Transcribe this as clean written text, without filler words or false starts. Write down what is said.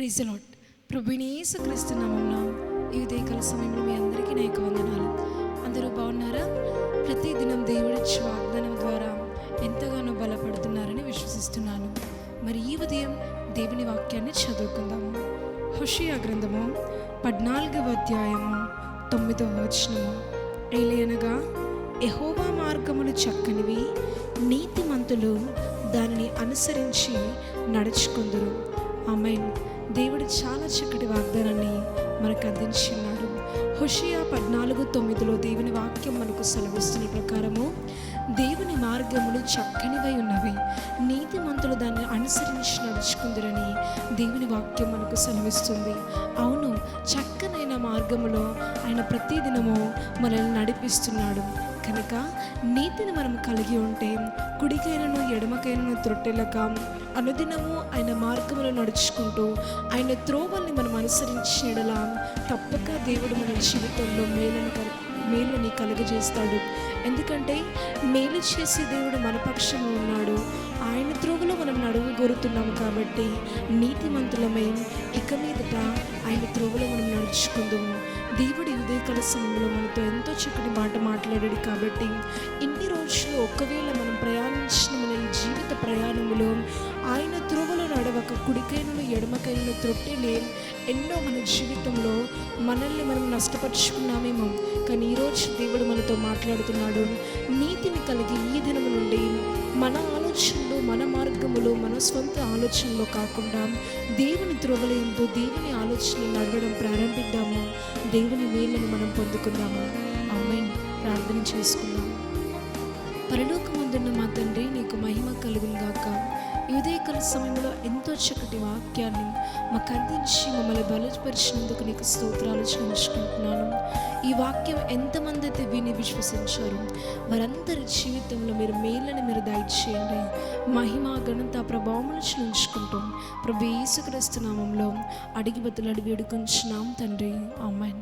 Praise the lord. ప్రభువైన యేసుక్రీస్తు నామమున ఈ ఉదయకాల సమయంలో మీ అందరికీ నా యొక్క వందనాలు. అందరూ బాగున్నారా? ప్రతిదినం దేవుడిచ్చే వాగ్దానం ద్వారా ఎంతగానో బలపడుతున్నారని విశ్వసిస్తున్నాను. మరి ఈ ఉదయం దేవుని వాక్యాన్ని చదువుకుందాము. హోషేయ గ్రంథము 14వ అధ్యాయము 9వ వచనము. ఏలయనగా యెహోవా మార్గములు చక్కనివి, నీతిమంతులు దానిని అనుసరించి నడుచుకుందురు. ఆమేన్. దేవుడు చాలా చక్కటి వాగ్దానాన్ని మనకు అందించున్నాడు. హోషేయ 14:9లో దేవుని వాక్యం మనకు సెలవిస్తున్న ప్రకారము, దేవుని మార్గములు చక్కనివై ఉన్నవి, నీతిమంతులు దాన్ని అనుసరించి నడుచుకుందురని దేవుని వాక్యం మనకు సెలవిస్తుంది. అవును, చక్కనైన మార్గములో ఆయన ప్రతిదినము మనల్ని నడిపిస్తున్నాడు. కనుక నీతిని మనం కలిగి ఉంటే కుడికైనను ఎడమకైనను త్రొట్టెలక అనుదినము ఆయన మార్గములో నడుచుకుంటూ ఆయన త్రోవల్ని మనం అనుసరించేలా తప్పక దేవుడు మన జీవితంలో మేలుని కలుగజేస్తాడు. ఎందుకంటే మేలు చేసే దేవుడు మన పక్షంలో ఉన్నాడు. ఆయన త్రోవలో మనం నడువగోరుతున్నాము కాబట్టి నీతిమంతులమై ఇక మీదట ఆయన త్రోవలో మనం నడుచుకుందాము. దేవుడి ఉదయకాల సమయంలో మనతో ఎంతో చక్కటి మాట మాట్లాడాడు. కాబట్టి ఇన్ని రోజులు ఒకవేళ మనం ప్రయాణించిన మన ఈ జీవిత ప్రయాణంలో ఆయన త్రోవలో నడవక కుడికైనను ఎడమకైనను త్రొట్టెలే ఎన్నో మన జీవితంలో మనల్ని మనం నష్టపరుచుకున్నామేమో. కానీ ఈరోజు దేవుడు మనతో మాట్లాడుతున్నాడు. నీతిని కలిగి ఈ దినము నుండి మన ఆలోచనలు, మన మార్గములు, మన స్వంత ఆలోచనలో కాకుండా దేవుని త్రోవలో ఎంతో దేవుని ఆలోచనలు నడవడం ప్రారంభిద్దాము. దేవుని మేలును మనం పొందుకుందాము. ఆమేన్. ప్రార్థన చేసుకుందాం. పరలోకమందున్న మా తండ్రి, నీకు మహిమ కలుగును గాక. ఈ ఉదయకాల సమయంలో ఎంతో చక్కటి వాక్యాన్ని మాకు అందించి మమ్మల్ని బలపరిచినందుకు నీకు స్తోత్రాలు చెల్లించుకుంటున్నాను. ఈ వాక్యం ఎంతమంది అయితే విని విశ్వసించారు వారందరి జీవితంలో మీరు మేళ్ళని మీరు దయచేయండి. మహిమ, ఘనత, ప్రభావములు చెల్లించుకుంటాం. ప్రభు యేసుక్రీస్తు నామములో అడిగి బతులాడి వేడుకొంచున్నాం తండ్రి. ఆమేన్.